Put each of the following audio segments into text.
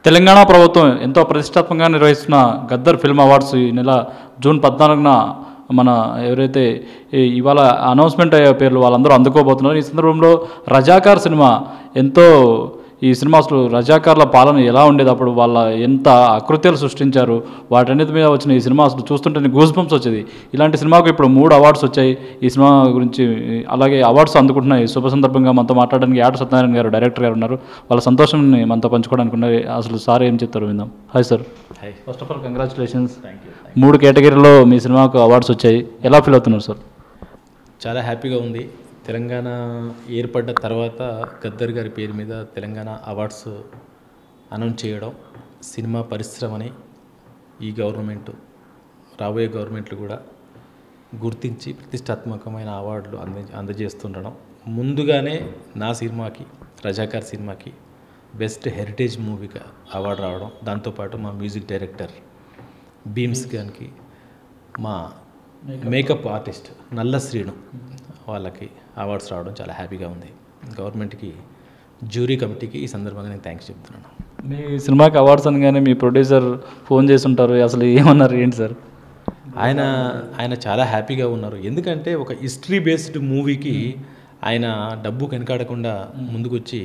తెలంగాణ ప్రభుత్వం ఎంతో ప్రతిష్టాత్మకంగా నిర్వహిస్తున్న గద్దర్ ఫిల్మ్ అవార్డ్స్ ఈ నెల జూన్ 14న మన ఎవరైతే ఇవాళ అనౌన్స్మెంట్ అయ్యే పేర్లు వాళ్ళందరూ అందుకోబోతున్నారు. ఈ సందర్భంలో రజాకార్ సినిమా ఎంతో ఈ సినిమా అసలు రజాకార్ల పాలన ఎలా ఉండేది, అప్పుడు వాళ్ళ ఎంత అకృత్యాలు సృష్టించారు, వాటన్నిటి మీద వచ్చిన ఈ సినిమా అసలు చూస్తుంటే గూస్ బంప్స్ వచ్చేది. ఇలాంటి సినిమాకు ఇప్పుడు 3 అవార్డ్స్ వచ్చాయి. ఈ సినిమా గురించి అలాగే అవార్డ్స్ అందుకుంటున్నాయి. శుభ సందర్భంగా మనతో మాట్లాడడానికి యాట సత్యనారాయణ గారు డైరెక్టర్ గారు ఉన్నారు. వాళ్ళ సంతోషాన్ని మనతో పంచుకోవడానికి ఉన్నారు. అసలు సార్ ఏం చెప్తారు విందాం. Hi sir. Hi. First of all congratulations. Thank you. 3 కేటగిరీలో మీ సినిమాకు అవార్డ్స్ వచ్చాయి. ఎలా ఫీల్ అవుతున్నారు సార్? చాలా హ్యాపీగా ఉంది. తెలంగాణ ఏర్పడ్డ తర్వాత గద్దర్ గారి పేరు మీద తెలంగాణ అవార్డ్స్ అనౌన్స్ చేయడం, సినిమా పరిశ్రమని ఈ గవర్నమెంట్ రాబోయే గవర్నమెంట్లు కూడా గుర్తించి ప్రతిష్టాత్మకమైన అవార్డులు అందజేస్తుండడం, ముందుగానే నా సినిమాకి రజాకార్ సినిమాకి బెస్ట్ హెరిటేజ్ మూవీగా అవార్డు రావడం, దాంతోపాటు మా మ్యూజిక్ డైరెక్టర్ భీమ్స్ గారికి, మా మేకప్ ఆర్టిస్ట్ నల్ల శ్రీను వాళ్ళకి అవార్డ్స్ రావడం చాలా హ్యాపీగా ఉంది. గవర్నమెంట్కి, జ్యూరీ కమిటీకి ఈ సందర్భంగా నేను థ్యాంక్స్ చెప్తున్నాను. మీ సినిమాకి అవార్డ్స్ అనగానే మీ ప్రొడ్యూసర్ ఫోన్ చేసి ఉంటారు, అసలు ఏమన్నారు ఏంటి సార్? ఆయన చాలా హ్యాపీగా ఉన్నారు. ఎందుకంటే ఒక హిస్టరీ బేస్డ్ మూవీకి ఆయన డబ్బు వెనకాడకుండా ముందుకొచ్చి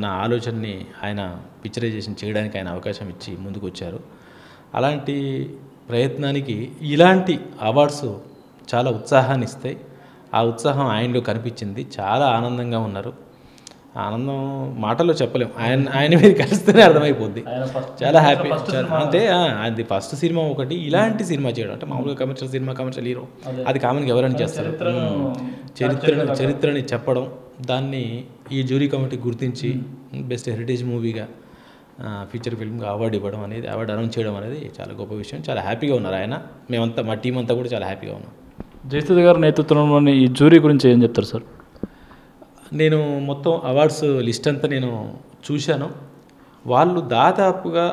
నా ఆలోచనని ఆయన పిక్చరైజేషన్ చేయడానికి ఆయన అవకాశం ఇచ్చి ముందుకు వచ్చారు. అలాంటి ప్రయత్నానికి ఇలాంటి అవార్డ్స్ చాలా ఉత్సాహాన్ని ఇస్తాయి. ఆ ఉత్సాహం ఆయనలో కనిపించింది. చాలా ఆనందంగా ఉన్నారు. ఆనందం మాటల్లో చెప్పలేం. ఆయన మీద కలిస్తేనే అర్థమైపోద్ది. చాలా హ్యాపీ. అంటే అది ఫస్ట్ సినిమా ఒకటి, ఇలాంటి సినిమా చేయడం అంటే మామూలుగా కమర్షియల్ హీరో అది కామన్గా ఎవరైనా చేస్తారు. చరిత్రని చెప్పడం, దాన్ని ఈ జ్యూరీ కమిటీ గుర్తించి బెస్ట్ హెరిటేజ్ మూవీగా ఫీచర్ ఫిల్మ్గా అవార్డు ఇవ్వడం అనేది, అవార్డు అనౌన్స్ చేయడం అనేది చాలా గొప్ప విషయం. చాలా హ్యాపీగా ఉన్నారు ఆయన. మేమంతా, మా టీం అంతా కూడా చాలా హ్యాపీగా ఉన్నాం. జయసుధ గారి నేతృత్వంలోని ఈ జ్యూరీ గురించి ఏం చెప్తారు సార్? నేను మొత్తం అవార్డ్స్ లిస్ట్ అంతా నేను చూశాను. వాళ్ళు దాదాపుగా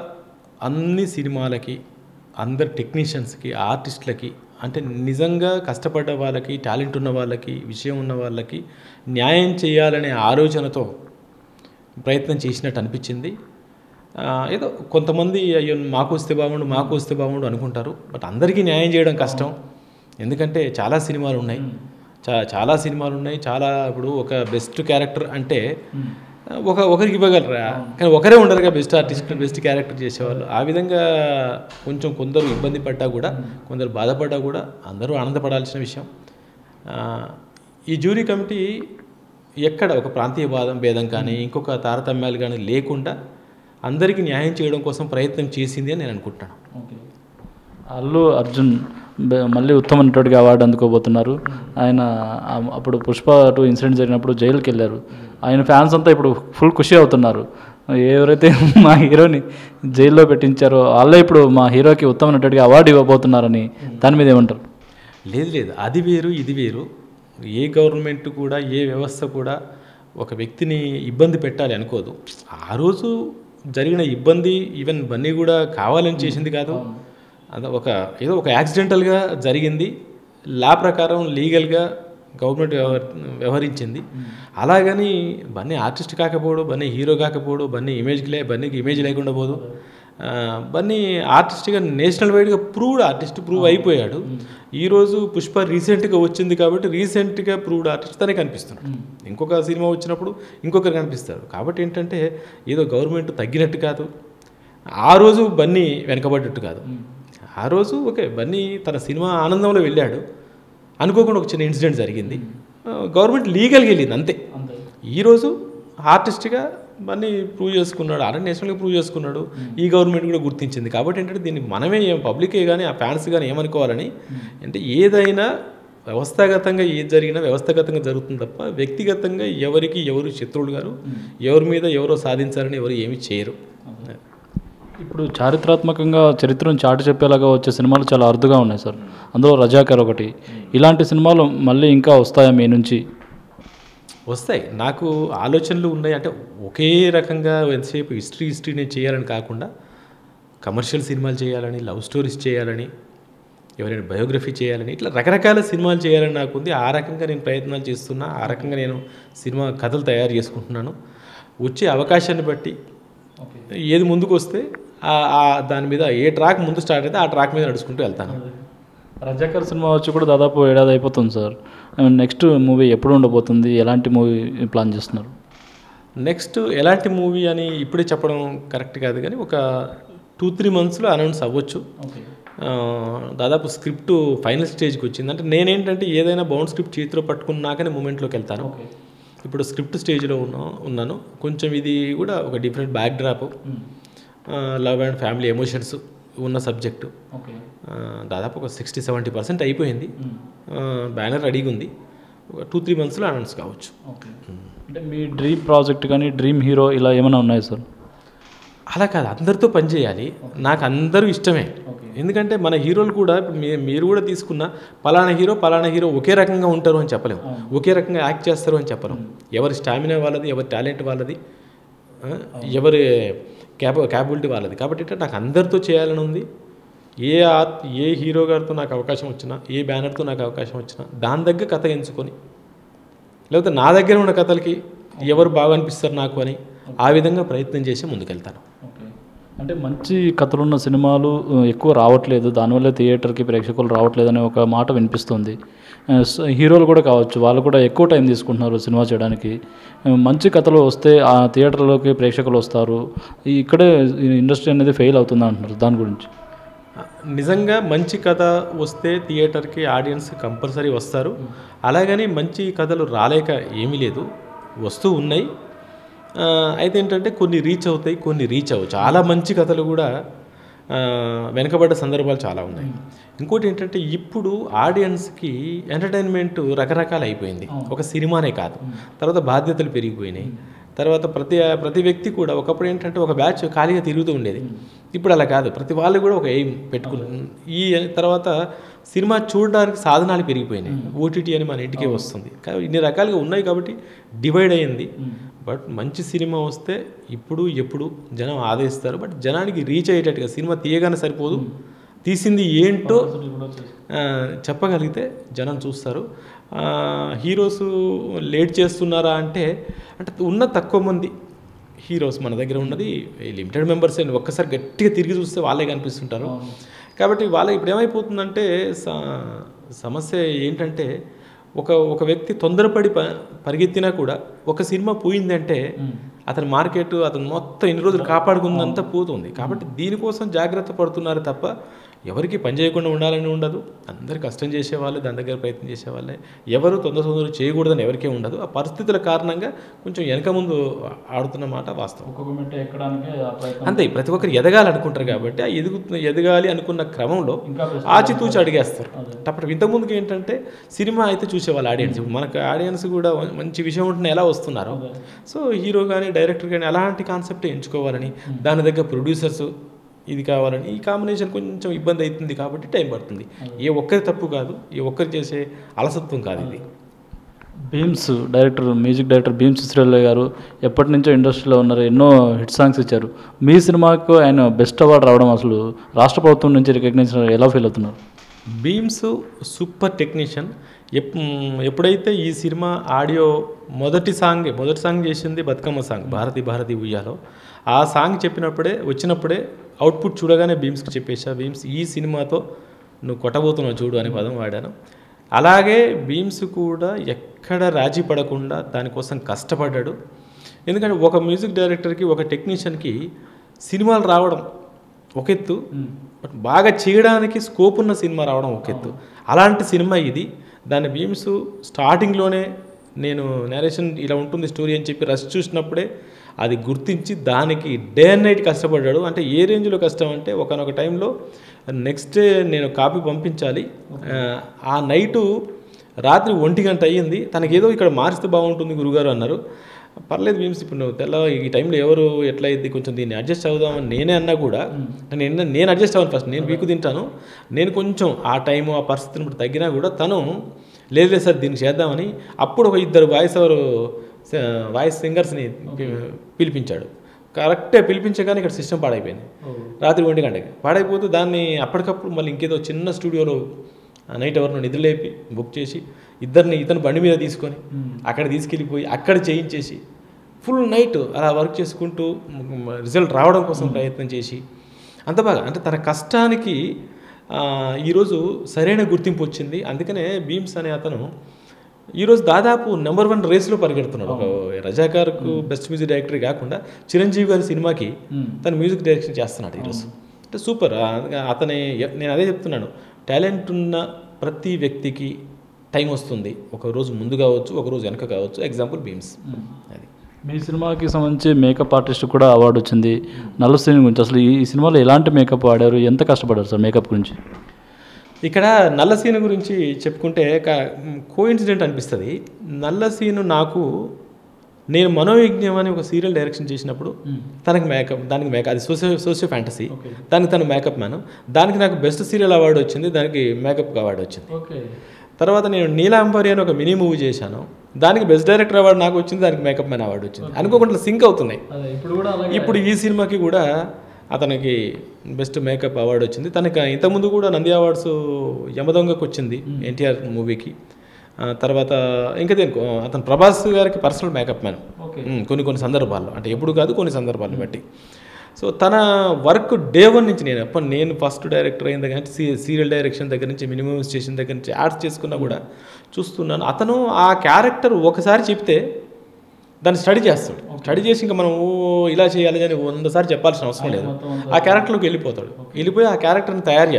అన్ని సినిమాలకి, అందరు టెక్నీషియన్స్కి, ఆర్టిస్టులకి, అంటే నిజంగా కష్టపడ్డ వాళ్ళకి, టాలెంట్ ఉన్న వాళ్ళకి, విషయం ఉన్న వాళ్ళకి న్యాయం చేయాలనే ఆలోచనతో ప్రయత్నం చేసినట్టు అనిపించింది. ఏదో కొంతమంది అయ్యో మాకు వస్తే బాగుండు అనుకుంటారు. బట్ అందరికీ న్యాయం చేయడం కష్టం. ఎందుకంటే చాలా సినిమాలు ఉన్నాయి. చాలా ఇప్పుడు ఒక బెస్ట్ క్యారెక్టర్ అంటే ఒకరికి ఇవ్వగలరా, కానీ ఒకరే ఉండరుగా బెస్ట్ ఆర్టిస్ట్, బెస్ట్ క్యారెక్టర్ చేసేవాళ్ళు. ఆ విధంగా కొందరు ఇబ్బంది పడ్డా కూడా, కొందరు బాధపడ్డా కూడా అందరూ ఆనందపడాల్సిన విషయం. ఈ జ్యూరీ కమిటీ ఎక్కడ ఒక ప్రాంతీయ భేదం కానీ, ఇంకొక తారతమ్యాలు కానీ లేకుండా అందరికీ న్యాయం చేయడం కోసం ప్రయత్నం చేసింది అని నేను అనుకుంటున్నాను. అల్లు అర్జున్ మళ్ళీ ఉత్తమ నటుడిగా అవార్డు అందుకోబోతున్నారు. ఆయన అప్పుడు పుష్ప 2 ఇన్సిడెంట్ జరిగినప్పుడు జైలుకి వెళ్ళారు. ఆయన ఫ్యాన్స్ అంతా ఇప్పుడు ఫుల్ ఖుషి అవుతున్నారు. ఎవరైతే మా హీరోని జైల్లో పెట్టించారో వాళ్ళే ఇప్పుడు మా హీరోకి ఉత్తమ నటుడిగా అవార్డు ఇవ్వబోతున్నారని, దాని మీద ఏమంటారు? లేదు, అది వేరు ఇది వేరు. ఏ గవర్నమెంట్ కూడా, ఏ వ్యవస్థ కూడా ఒక వ్యక్తిని ఇబ్బంది పెట్టాలి అనుకోదు. ఆ రోజు జరిగిన ఇబ్బంది ఈవెన్ బన్నీ కూడా కావాలని చేసింది కాదు. అది ఏదో ఒక యాక్సిడెంటల్గా జరిగింది. లా ప్రకారం లీగల్గా గవర్నమెంట్ వ్యవహరించింది. అలాగని బన్నీ ఆర్టిస్ట్ కాకపోవడం, బన్నీ హీరో కాకపోవడం, బన్నీకి ఇమేజ్ లేకుండా పోదు. బన్నీ ఆర్టిస్ట్గా నేషనల్ వైడ్గా ప్రూవ్ అయిపోయాడు. ఈరోజు పుష్ప రీసెంట్గా వచ్చింది కాబట్టి రీసెంట్గా ప్రూవ్డ్ ఆర్టిస్ట్ తనే కనిపిస్తున్నాడు. ఇంకొక సినిమా వచ్చినప్పుడు ఇంకొకరు కనిపిస్తారు. కాబట్టి ఏంటంటే ఏదో గవర్నమెంట్ తగ్గినట్టు కాదు, ఆ రోజు బన్నీ వెనకబడ్డట్టు కాదు. ఆ రోజు బన్నీ తన సినిమా ఆనందంలో వెళ్ళాడు, అనుకోకుండా ఒక చిన్న ఇన్సిడెంట్ జరిగింది, గవర్నమెంట్ లీగల్గా వెళ్ళింది అంతే. ఈరోజు ఆర్టిస్ట్గా బన్నీ ప్రూవ్ చేసుకున్నాడు, ఆల్రెడీ నేషనల్గా ప్రూవ్ చేసుకున్నాడు. ఈ గవర్నమెంట్ కూడా గుర్తించింది. కాబట్టి ఏంటంటే దీన్ని మనమే పబ్లికే కానీ, ఆ ఫ్యాన్స్ కానీ ఏమనుకోవాలని, అంటే ఏదైనా వ్యవస్థాగతంగా ఏది జరిగినా వ్యవస్థాగతంగా జరుగుతుంది తప్ప వ్యక్తిగతంగా ఎవరు శత్రువులు గారు, ఎవరి మీద ఎవరో సాధించాలని ఎవరు ఏమి చేయరు. ఇప్పుడు చారిత్రాత్మకంగా చరిత్రను చాటి చెప్పేలాగా వచ్చే సినిమాలు చాలా అరుదుగా ఉన్నాయి సార్. అందులో రజాకర్ ఒకటి. ఇలాంటి సినిమాలు మళ్ళీ ఇంకా వస్తాయా మీ నుంచి? వస్తాయి. నాకు ఆలోచనలు ఉన్నాయి. అంటే ఒకే రకంగా ఎంతసేపు హిస్టరీని చేయాలని కాకుండా కమర్షియల్ సినిమాలు చేయాలని, లవ్ స్టోరీస్ చేయాలని, ఎవరైనా బయోగ్రఫీ చేయాలని, ఇట్లా రకరకాల సినిమాలు చేయాలని నాకు ఉంది. ఆ రకంగా నేను ప్రయత్నాలు చేస్తున్నా. ఆ రకంగా నేను సినిమా కథలు తయారు చేసుకుంటున్నాను. వచ్చే అవకాశాన్ని బట్టి ఏది ముందుకు వస్తే దాని మీద ఏ ట్రాక్ ముందు స్టార్ట్ అయితే ఆ ట్రాక్ మీద నడుచుకుంటూ వెళ్తాను. రజాకర్ సినిమా వచ్చి కూడా దాదాపు ఏడాది అయిపోతుంది సార్. నెక్స్ట్ మూవీ ఎప్పుడు ఉండబోతుంది, ఎలాంటి మూవీ ప్లాన్ చేస్తున్నారు? నెక్స్ట్ ఎలాంటి మూవీ అని ఇప్పుడే చెప్పడం కరెక్ట్ కాదు, కానీ ఒక 2-3 మంత్స్లో అనౌన్స్ అవ్వచ్చు. దాదాపు స్క్రిప్ట్ ఫైనల్ స్టేజ్కి వచ్చింది. అంటే నేనేంటంటే ఏదైనా బౌండ్ స్క్రిప్ట్ చేతిలో పట్టుకున్నాకనే మూమెంట్లోకి వెళ్తాను. ఇప్పుడు స్క్రిప్ట్ స్టేజ్లో ఉన్నాను. కొంచెం ఇది కూడా ఒక different back drop, love and family emotions ఉన్న సబ్జెక్టు. దాదాపు ఒక 60-70% అయిపోయింది. బ్యానర్ రెడీగా ఉంది. ఒక 2-3 మంత్స్లో అనౌన్స్ కావచ్చు. అంటే మీ డ్రీమ్ ప్రాజెక్ట్ కానీ డ్రీమ్ హీరో ఇలా ఏమైనా ఉన్నాయి సార్? అలా కాదు, అందరితో పనిచేయాలి. నాకు అందరూ ఇష్టమే. ఎందుకంటే మన హీరోలు కూడా మీరు కూడా తీసుకున్న పలానా హీరో ఒకే రకంగా ఉంటారు అని చెప్పలేము, ఒకే రకంగా యాక్ట్ చేస్తారు అని చెప్పలేము. ఎవరి స్టామినా వాళ్ళది, ఎవరి టాలెంట్ వాళ్ళది, ఎవరి క్యాపబిలిటీ వాళ్ళది. కాబట్టి నాకు అందరితో చేయాలని ఉంది. ఏ హీరో గారితో నాకు అవకాశం వచ్చినా, ఏ బ్యానర్తో నాకు అవకాశం వచ్చినా దాని దగ్గర కథ ఎంచుకొని, లేకపోతే నా దగ్గర ఉన్న కథలకి ఎవరు బాగా అనిపిస్తారు నాకు అని ఆ విధంగా ప్రయత్నం చేసి ముందుకెళ్తాను. అంటే మంచి కథలున్న సినిమాలు ఎక్కువ రావట్లేదు, దానివల్ల థియేటర్కి ప్రేక్షకులు రావట్లేదు అనే ఒక మాట వినిపిస్తుంది. హీరోలు కూడా కావచ్చు, వాళ్ళు కూడా ఎక్కువ టైం తీసుకుంటున్నారు సినిమా చేయడానికి. మంచి కథలు వస్తే ఆ థియేటర్లోకి ప్రేక్షకులు వస్తారు. ఇక్కడే ఇండస్ట్రీ అనేది ఫెయిల్ అవుతుంది అంటున్నారు. దాని గురించి నిజంగా మంచి కథ వస్తే థియేటర్కి ఆడియన్స్ కంపల్సరీ వస్తారు. అలాగని మంచి కథలు రాలేక ఏమీ లేదు, వస్తూ ఉన్నాయి. అయితే ఏంటంటే కొన్ని రీచ్ అవుతాయి, కొన్ని రీచ్ అవ్వవు. చాలా మంచి కథలు కూడా వెనకబడ్డ సందర్భాలు చాలా ఉన్నాయి. ఇంకోటి ఏంటంటే ఇప్పుడు ఆడియన్స్కి ఎంటర్టైన్మెంట్ రకరకాలు అయిపోయింది, ఒక సినిమానే కాదు. తర్వాత బాధ్యతలు పెరిగిపోయినాయి. తర్వాత ప్రతి వ్యక్తి కూడా ఒకప్పుడు ఏంటంటే ఒక బ్యాచ్ ఖాళీగా తిరుగుతూ ఉండేది. ఇప్పుడు అలా కాదు, ప్రతి వాళ్ళు కూడా ఒక ఎయిమ్ పెట్టుకున్నారు. ఈ తర్వాత సినిమా చూడడానికి సాధనాలు పెరిగిపోయినాయి. ఓటీటీ అని మన ఇంటికే వస్తుంది. ఇన్ని రకాలుగా ఉన్నాయి కాబట్టి డివైడ్ అయ్యింది. బట్ మంచి సినిమా వస్తే ఇప్పుడు ఎప్పుడు జనం ఆదరిస్తారు. బట్ జనానికి రీచ్ అయ్యేటట్టుగా సినిమా తీయగానే సరిపోదు, తీసింది ఏంటో చెప్పగలిగితే జనం చూస్తారు. హీరోస్ లేట్ చేస్తున్నారా అంటే ఉన్న తక్కువ మంది హీరోస్ మన దగ్గర ఉన్నది లిమిటెడ్ మెంబర్స్ అని ఒక్కసారి గట్టిగా తిరిగి చూస్తే వాళ్ళే కనిపిస్తుంటారు. కాబట్టి ఇప్పుడు ఏమైపోతుందంటే సమస్య ఏంటంటే ఒక వ్యక్తి తొందరపడి పరిగెత్తినా కూడా ఒక సినిమా పోయిందంటే అతని మార్కెట్ అతను మొత్తం ఎన్ని రోజులు కాపాడుకుందంతా పోతుంది. కాబట్టి దీనికోసం జాగ్రత్త పడుతున్నారు తప్ప ఎవరికి పని చేయకుండా ఉండాలని ఉండదు. అందరు కష్టం చేసేవాళ్ళు, దాని దగ్గర ప్రయత్నం చేసేవాళ్ళే. ఎవరు తొందర చేయకూడదని ఎవరికే ఉండదు. ఆ పరిస్థితుల కారణంగా కొంచెం వెనక ముందు ఆడుతున్న మాట వాస్తవం. అంతే, ప్రతి ఒక్కరు ఎదగాలనుకుంటారు కాబట్టి ఎదగాలి అనుకున్న క్రమంలో ఆచితూచి అడిగేస్తారు. అప్పుడు ఇంతకుముందుకు ఏంటంటే సినిమా అయితే చూసేవాళ్ళు ఆడియన్స్. ఇప్పుడు మనకు ఆడియన్స్ కూడా మంచి విషయం ఉంటున్న ఎలా వస్తున్నారు. సో హీరో కానీ డైరెక్టర్ కానీ అలాంటి కాన్సెప్ట్ ఎంచుకోవాలని, దాని దగ్గర ప్రొడ్యూసర్స్ ఇది కావాలని, ఈ కాంబినేషన్ కొంచెం ఇబ్బంది అవుతుంది కాబట్టి టైం పడుతుంది. ఏ ఒక్కరి తప్పు కాదు, ఏ ఒక్కరు చేసే అలసత్వం కాదు ఇది. భీమ్స్ మ్యూజిక్ డైరెక్టర్ భీమ్స్ శ్రీవల్లి గారు ఎప్పటి నుంచో ఇండస్ట్రీలో ఉన్నారు, ఎన్నో హిట్ సాంగ్స్ ఇచ్చారు. మీ సినిమాకు ఆయన బెస్ట్ అవార్డు రావడం అసలు రాష్ట్ర ప్రభుత్వం నుంచి రికగ్నైజేషన్ ఎలా ఫీల్ అవుతున్నారు? Bheems super technician. ఎప్పుడైతే ఈ సినిమా ఆడియో మొదటి సాంగ్ చేసింది బతుకమ్మ సాంగ్, భారతి ఉయ్యాలో. ఆ సాంగ్ వచ్చినప్పుడే అవుట్పుట్ చూడగానే భీమ్స్కి చెప్పేసా, భీమ్స్ ఈ సినిమాతో నువ్వు కొట్టబోతున్నావు చూడు అనే పదం వాడాను. అలాగే భీమ్స్ కూడా ఎక్కడ రాజీ పడకుండా దానికోసం కష్టపడ్డాడు. ఎందుకంటే ఒక మ్యూజిక్ డైరెక్టర్కి, ఒక టెక్నీషియన్కి సినిమాలు రావడం ఒక ఎత్తు, బట్ బాగా చేయడానికి స్కోప్ ఉన్న సినిమా రావడం ఒక ఎత్తు. అలాంటి సినిమా ఇది. దాన్ని భీమ్స్ స్టార్టింగ్లోనే నేను నేరేషన్ ఇలా ఉంటుంది స్టోరీ అని చెప్పి రష్ చూసినప్పుడే అది గుర్తించి దానికి డే అండ్ నైట్ కష్టపడ్డాడు. అంటే ఏ రేంజ్లో కష్టం అంటే ఒకనొక టైంలో నెక్స్ట్ డే నేను కాపీ పంపించాలి, ఆ నైటు రాత్రి 1 గంట అయ్యింది. తనకేదో ఇక్కడ మారిస్తే బాగుంటుంది గురుగారు అన్నారు. పర్లేదు భీమ్స్, ఇప్పుడు నువ్వు ఈ టైంలో ఎవరు ఎట్లా అయింది, కొంచెం దీన్ని అడ్జస్ట్ అవుదామని నేనే అన్నా కూడా నేను అడ్జస్ట్ అవ్వను. ఫస్ట్ నేను వీకు తింటాను, నేను కొంచెం ఆ టైము ఆ పరిస్థితిని బట్టి తగ్గినా కూడా తను లేదు సార్ దీన్ని చేద్దామని అప్పుడు ఒక 2 వాయిస్ సింగర్స్ని పిలిపించాడు. కరెక్ట్గా పిలిపించగానే ఇక్కడ సిస్టమ్ పాడైపోయింది. రాత్రి 1 గంటకి పాడైపోతే దాన్ని అప్పటికప్పుడు మళ్ళీ ఇంకేదో చిన్న స్టూడియోలో నైట్ ఎవరినో నిద్రలేపి బుక్ చేసి ఇతను బండి మీద తీసుకొని అక్కడ తీసుకెళ్ళిపోయి అక్కడ చేయించేసి ఫుల్ నైట్ అలా వర్క్ చేసుకుంటూ రిజల్ట్ రావడం కోసం ప్రయత్నం చేసి అంత బాగా అంటే తన కష్టానికి ఈరోజు సరైన గుర్తింపు వచ్చింది. అందుకనే భీమ్స్ అనే అతను ఈరోజు దాదాపు నెంబర్ 1 రేస్లో పరిగెడుతున్నాడు. ఒక రజాకార్కు బెస్ట్ మ్యూజిక్ డైరెక్టర్ కాకుండా చిరంజీవి గారి సినిమాకి తను మ్యూజిక్ డైరెక్షన్ చేస్తున్నాడు ఈరోజు. అంటే సూపర్. అతని నేను అదే చెప్తున్నాను, టాలెంట్ ఉన్న ప్రతి వ్యక్తికి టైం వస్తుంది. ఒకరోజు ముందు కావచ్చు, ఒకరోజు వెనక కావచ్చు. ఎగ్జాంపుల్ భీమ్స్. అది మీ సినిమాకి సంబంధించి మేకప్ ఆర్టిస్ట్ కూడా అవార్డు వచ్చింది. నల్ల సీన్ గురించి అసలు ఈ సినిమాలో ఎలాంటి మేకప్ వాడారు, ఎంత కష్టపడ్డారు సార్ మేకప్ గురించి? ఇక్కడ నల్ల సీను గురించి చెప్పుకుంటే కోఇన్సిడెంట్ అనిపిస్తుంది. నల్ల సీను నేను మనోయజ్ఞం అని ఒక సీరియల్ డైరెక్షన్ చేసినప్పుడు దానికి మేకప్ అది సోషియో ఫ్యాంటసీ, దానికి తను మేకప్ మ్యాన్. దానికి నాకు బెస్ట్ సీరియల్ అవార్డు వచ్చింది, దానికి మేకప్ అవార్డు వచ్చింది. తర్వాత నేను నీలాంబరి అని ఒక మినీ మూవీ చేశాను, దానికి బెస్ట్ డైరెక్టర్ అవార్డు నాకు వచ్చింది, దానికి మేకప్ మ్యాన్ అవార్డు వచ్చింది. అనుకోకుండా సింక్ అవుతున్నాయి. ఇప్పుడు ఈ సినిమాకి కూడా అతనికి బెస్ట్ మేకప్ అవార్డు వచ్చింది. తనకి ఇంతకుముందు కూడా నంది అవార్డ్స్ యమదొంగకు వచ్చింది ఎన్టీఆర్ మూవీకి. తర్వాత ఇంకా దేనికో అతను ప్రభాస్ గారికి పర్సనల్ మేకప్ మ్యాన్ కొన్ని సందర్భాల్లో, అంటే ఎప్పుడు కాదు కొన్ని సందర్భాలను బట్టి. సో తన వర్క్ డే 1 నుంచి నేను ఫస్ట్ డైరెక్టర్ అయిన దగ్గర నుంచి సీరియల్ డైరెక్షన్ దగ్గర నుంచి మినిమం స్టేషన్ దగ్గర నుంచి యాడ్స్ చేసుకున్నా కూడా చూస్తున్నాను. అతను ఆ క్యారెక్టర్ ఒకసారి చెప్తే దాన్ని స్టడీ చేస్తాడు. స్టడీ చేసి ఇంకా మనం ఇలా చేయాలి అని 100 సార్లు చెప్పాల్సిన అవసరం లేదు. ఆ క్యారెక్టర్లోకి వెళ్ళిపోయి ఆ క్యారెక్టర్ని తయారు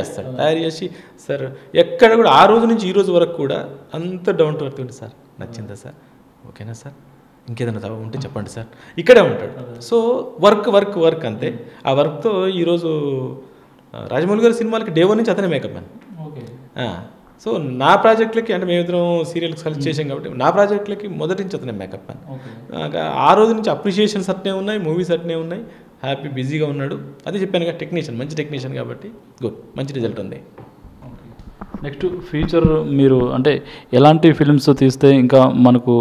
చేసి సార్ ఎక్కడ కూడా ఆ రోజు నుంచి ఈ రోజు వరకు కూడా అంత డౌన్ టు ఎర్త్ ఉంటుంది. సార్ నచ్చిందా సార్, ఓకేనా సార్, ఇంకేదైనా ఉంటే చెప్పండి సార్, ఇక్కడే ఉంటాడు. సో వర్క్ అంతే. ఆ వర్క్తో ఈరోజు రాజమౌళి గారి సినిమాలకి డే 1 నుంచి అతనే మేకప్ మ్యాన్. సో నా ప్రాజెక్టులకి అంటే మేమిద్దరం సీరియల్స్ కలిసి చేసాం కాబట్టి నా ప్రాజెక్టులకి మొదటి నుంచి అతనే మేకప్ మ్యాన్. ఆ రోజు నుంచి అప్రిషియేషన్స్ అట్నే ఉన్నాయి, మూవీస్ అట్నే ఉన్నాయి, హ్యాపీ బిజీగా ఉన్నాడు. అదే చెప్పాను కదా, టెక్నీషియన్, మంచి టెక్నీషియన్ కాబట్టి గుడ్, మంచి రిజల్ట్ ఉంది. నెక్స్ట్ ఫ్యూచర్ మీరు అంటే ఎలాంటి ఫిల్మ్స్ తీస్తే ఇంకా మనకు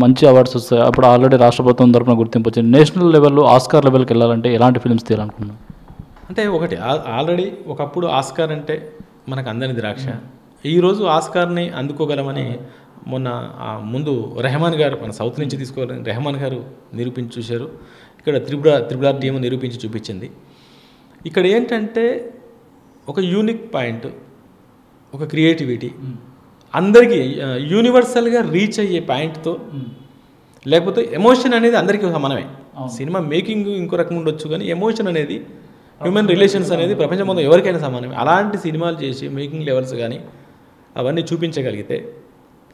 మంచి అవార్డ్స్ వస్తాయి? అప్పుడు ఆల్రెడీ రాష్ట్ర ప్రభుత్వం తరఫున గుర్తింపు వచ్చింది. నేషనల్ లెవెల్లో ఆస్కార్ లెవెల్కి వెళ్ళాలంటే ఎలాంటి ఫిల్మ్స్ తీయాలనుకున్నాం? అంటే ఒకటి ఆల్రెడీ ఒకప్పుడు ఆస్కార్ అంటే మనకు అందని ద్రాక్ష. ఈరోజు ఆస్కార్ని అందుకోగలమని మొన్న ముందు రెహమాన్ గారు, మన సౌత్ నుంచి తీసుకోవాలని రెహమాన్ గారు నిరూపించి చూశారు. ఇక్కడ త్రిబుల్ టీమ్ నిరూపించి చూపించింది. ఇక్కడ ఏంటంటే ఒక యూనిక్ పాయింట్, ఒక క్రియేటివిటీ, అందరికీ యూనివర్సల్గా రీచ్ అయ్యే పాయింట్తో, లేకపోతే ఎమోషన్ అనేది అందరికీ సమానమే. సినిమా మేకింగ్ ఇంకో రకం ఉండొచ్చు, కానీ ఎమోషన్ అనేది, హ్యూమన్ రిలేషన్స్ అనేది ప్రపంచం మొత్తం ఎవరికైనా సమానమే. అలాంటి సినిమాలు చేసి మేకింగ్ లెవెల్స్ కానీ అవన్నీ చూపించగలిగితే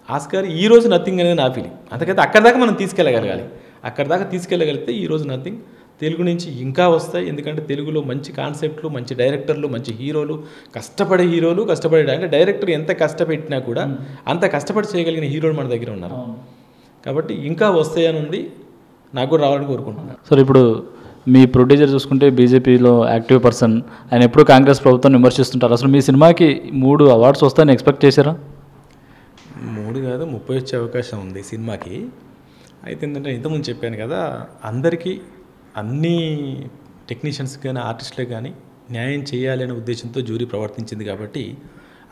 ఆస్కార్ ఈరోజు నథింగ్ అనేది నా ఫీలింగ్. అంతకైతే అక్కడి దాకా మనం తీసుకెళ్ళగలగాలి. అక్కడి దాకా తీసుకెళ్ళగలిగితే ఈరోజు నథింగ్ తెలుగు నుంచి ఇంకా వస్తాయి. ఎందుకంటే తెలుగులో మంచి కాన్సెప్ట్లు, మంచి డైరెక్టర్లు, మంచి హీరోలు, కష్టపడే అంటే డైరెక్టర్ ఎంత కష్టపెట్టినా కూడా అంత కష్టపడి చేయగలిగిన హీరోలు మన దగ్గర ఉన్నారు. కాబట్టి ఇంకా వస్తాయని ఉంది, నాకు కూడా రావాలని కోరుకుంటున్నాను. సార్ ఇప్పుడు మీ ప్రొడ్యూసర్ చూసుకుంటే బీజేపీలో యాక్టివ్ పర్సన్, ఆయన ఎప్పుడూ కాంగ్రెస్ ప్రభుత్వాన్ని విమర్శిస్తుంటారు. అసలు మీ సినిమాకి 3 అవార్డ్స్ వస్తాయని ఎక్స్పెక్ట్ చేశారా? 3 కాదు 30 వచ్చే అవకాశం ఉంది సినిమాకి. అయితే ఏంటంటే ఇంతకుముందు చెప్పాను కదా, అందరికీ అన్ని టెక్నీషియన్స్ కానీ ఆర్టిస్టులకు కానీ న్యాయం చేయాలి అనే ఉద్దేశంతో జ్యూరీ ప్రవర్తించింది. కాబట్టి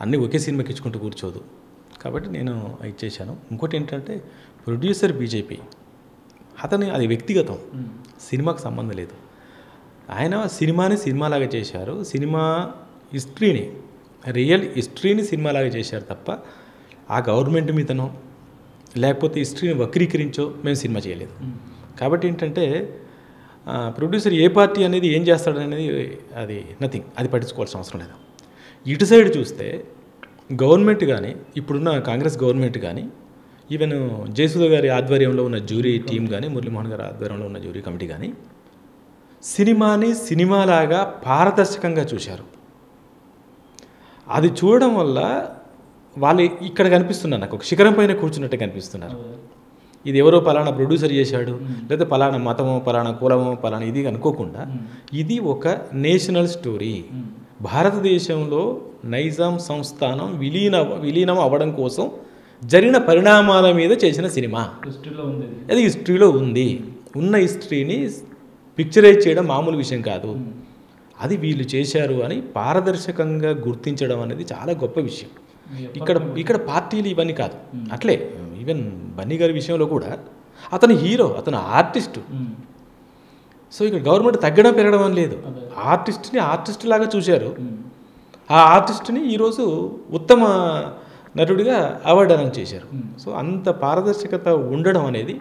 అన్నీ ఒకే సినిమాకి ఇచ్చుకుంటూ కూర్చోదు. కాబట్టి నేను ఇచ్చేసాను. ఇంకోటి ఏంటంటే ప్రొడ్యూసర్ బీజేపీ, అతని అది వ్యక్తిగతం, సినిమాకు సంబంధం లేదు. ఆయన సినిమాని సినిమాలాగా చేశారు, సినిమా హిస్టరీని, రియల్ హిస్టరీని సినిమాలాగా చేశారు తప్ప ఆ గవర్నమెంట్ మీదనో లేకపోతే హిస్టరీని వక్రీకరించో మేము సినిమా చేయలేదు. కాబట్టి ఏంటంటే ప్రొడ్యూసర్ ఏ పార్టీ అనేది ఏం చేస్తాడనేది అది నథింగ్, అది పట్టించుకోవాల్సిన అవసరం లేదు. ఇటు సైడ్ చూస్తే గవర్నమెంట్ కానీ, ఇప్పుడున్న కాంగ్రెస్ గవర్నమెంట్ కానీ, ఈవెన్ జయసుధ గారి ఆధ్వర్యంలో ఉన్న జ్యూరీ టీం కానీ, మురళీమోహన్ గారి ఆధ్వర్యంలో ఉన్న జ్యూరీ కమిటీ కానీ సినిమాని సినిమాలాగా పారదర్శకంగా చూశారు. అది చూడడం వల్ల వాళ్ళు ఇక్కడ కనిపిస్తున్నారు, నాకు ఒక శిఖరం పైన కూర్చున్నట్టే కనిపిస్తున్నారు. ఇది ఎవరో పలానా ప్రొడ్యూసర్ చేశాడు, లేదా పలానా మతమో పలానా కులమో పలానా ఇది అనుకోకుండా ఇది ఒక నేషనల్ స్టోరీ. భారతదేశంలో నైజాం సంస్థానం విలీనం అవ్వడం కోసం జరిగిన పరిణామాల మీద చేసిన సినిమా. అది హిస్టరీలో ఉంది. ఉన్న హిస్టరీని పిక్చరైజ్ చేయడం మామూలు విషయం కాదు. అది వీళ్ళు చేశారు అని పారదర్శకంగా గుర్తించడం అనేది చాలా గొప్ప విషయం. ఇక్కడ పార్టీలు ఇవన్నీ కాదు. అట్లే ఈవెన్ బన్నీ గారి విషయంలో కూడా అతను హీరో, అతను ఆర్టిస్టు. సో ఇక్కడ గవర్నమెంట్ తగ్గడం పెరగడం అని లేదు, ఆర్టిస్ట్ని ఆర్టిస్ట్ లాగా చూశారు. ఆ ఆర్టిస్ట్ని ఈరోజు ఉత్తమ నటుడిగా అవార్డు అనౌన్స్ చేశారు. సో అంత పారదర్శకత ఉండడం అనేది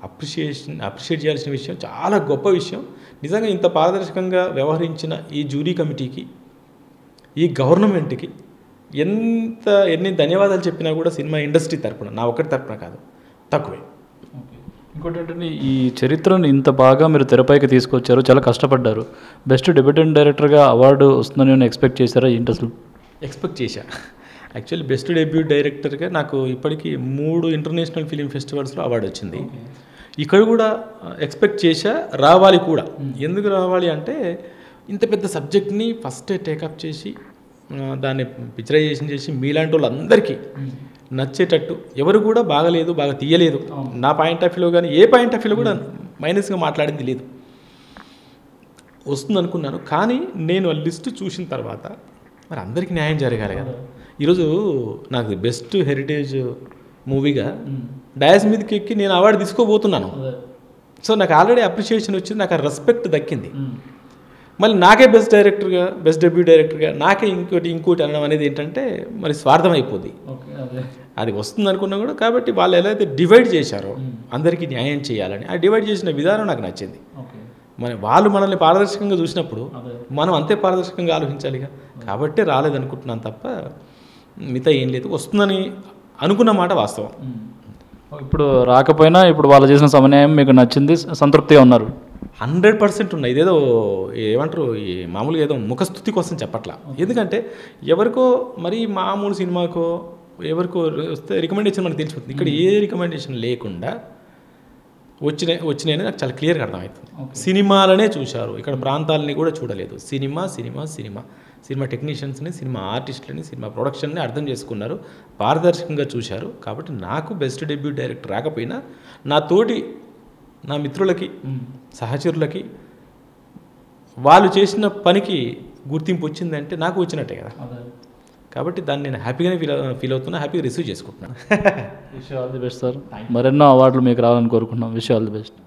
అప్రిషియేట్ చేయాల్సిన విషయం, చాలా గొప్ప విషయం. నిజంగా ఇంత పారదర్శకంగా వ్యవహరించిన ఈ జ్యూరీ కమిటీకి, ఈ గవర్నమెంట్కి ఎన్ని ధన్యవాదాలు చెప్పినా కూడా సినిమా ఇండస్ట్రీ తరపున, నా ఒక్కటి తరపున కాదు, తక్కువే. ఇంకోటి ఏంటంటే ఈ చరిత్రను ఇంత బాగా మీరు తెరపైకి తీసుకొచ్చారు, చాలా కష్టపడ్డారు. బెస్ట్ డెబ్యూటెంట్ డైరెక్టర్గా అవార్డు వస్తుందని నేను ఎక్స్పెక్ట్ చేశారా ఏంటి అసలు? ఎక్స్పెక్ట్ చేశా. యాక్చువల్లీ బెస్ట్ డెబ్యూట్ డైరెక్టర్గా నాకు ఇప్పటికీ 3 ఇంటర్నేషనల్ ఫిలిం ఫెస్టివల్స్లో అవార్డు వచ్చింది. ఇక్కడ కూడా ఎక్స్పెక్ట్ చేశా, రావాలి కూడా. ఎందుకు రావాలి అంటే ఇంత పెద్ద సబ్జెక్ట్ని ఫస్టే టేకప్ చేసి దాన్ని పిక్చరైజేషన్ చేసి మీలాంటి వాళ్ళందరికీ నచ్చేటట్టు, ఎవరు కూడా బాగలేదు, బాగా తీయలేదు, నా పాయింట్ ఆఫ్ వ్యూలో కానీ ఏ పాయింట్ ఆఫ్ వ్యూలో కూడా మైనస్గా మాట్లాడింది లేదు, వస్తుంది అనుకున్నాను. కానీ నేను ఆ లిస్ట్ చూసిన తర్వాత మరి అందరికీ న్యాయం జరగాలి కదా. ఈరోజు నాకు బెస్ట్ హెరిటేజ్ మూవీగా డయాస్ మీదకి ఎక్కి నేను అవార్డు తీసుకోబోతున్నాను. సో నాకు ఆల్రెడీ అప్రిషియేషన్ వచ్చింది, నాకు ఆ రెస్పెక్ట్ దక్కింది. మళ్ళీ నాకే బెస్ట్ డైరెక్టర్గా, బెస్ట్ డెబ్యూట్ డైరెక్టర్గా నాకే ఇంకోటి అనడం అనేది ఏంటంటే మరి స్వార్థం అయిపోద్ది. అది వస్తుంది అనుకున్నా కూడా. కాబట్టి వాళ్ళు ఎలా అయితే డివైడ్ చేశారో అందరికీ న్యాయం చేయాలని, ఆ డివైడ్ చేసిన విధానం నాకు నచ్చింది. వాళ్ళు మనల్ని పారదర్శకంగా చూసినప్పుడు మనం అంతే పారదర్శకంగా ఆలోచించాలిగా. కాబట్టి రాలేదనుకుంటున్నాను తప్ప మిగతా ఏం లేదు. వస్తుందని అనుకున్న మాట వాస్తవం. ఇప్పుడు రాకపోయినా ఇప్పుడు వాళ్ళు చేసిన సమన్వయం మీకు నచ్చింది, సంతృప్తిగా ఉన్నారు? 100% ఉన్నాయి. ఇదేదో ఏమంటారు, ఈ మామూలుగా ఏదో ముఖస్థుతి కోసం చెప్పట్లా. ఎందుకంటే ఎవరికో మరి మామూలు సినిమాకో ఎవరికో వస్తే రికమెండేషన్ మనకు తెలిసిపోతుంది. ఇక్కడ ఏ రికమెండేషన్ లేకుండా వచ్చినాయని నాకు చాలా క్లియర్గా అర్థమవుతుంది. సినిమాలనే చూశారు, ఇక్కడ ప్రాంతాలని కూడా చూడలేదు. సినిమా సినిమా సినిమా సినిమా టెక్నీషియన్స్ని, సినిమా ఆర్టిస్టులని, సినిమా ప్రొడక్షన్ని అర్థం చేసుకున్నారు, పారదర్శకంగా చూశారు. కాబట్టి నాకు బెస్ట్ డెబ్యూట్ డైరెక్టర్ రాకపోయినా నా మిత్రులకి, సహచరులకి వాళ్ళు చేసిన పనికి గుర్తింపు వచ్చిందంటే నాకు వచ్చినట్టే కదా. కాబట్టి దాన్ని నేను హ్యాపీగానే ఫీల్ అవుతున్నా, హ్యాపీగా రిసీవ్ చేసుకుంటున్నాను. Wish all the best sir. మరెన్నో అవార్డులు మీకు రావాలని కోరుకుంటున్నాం. Wish all the best.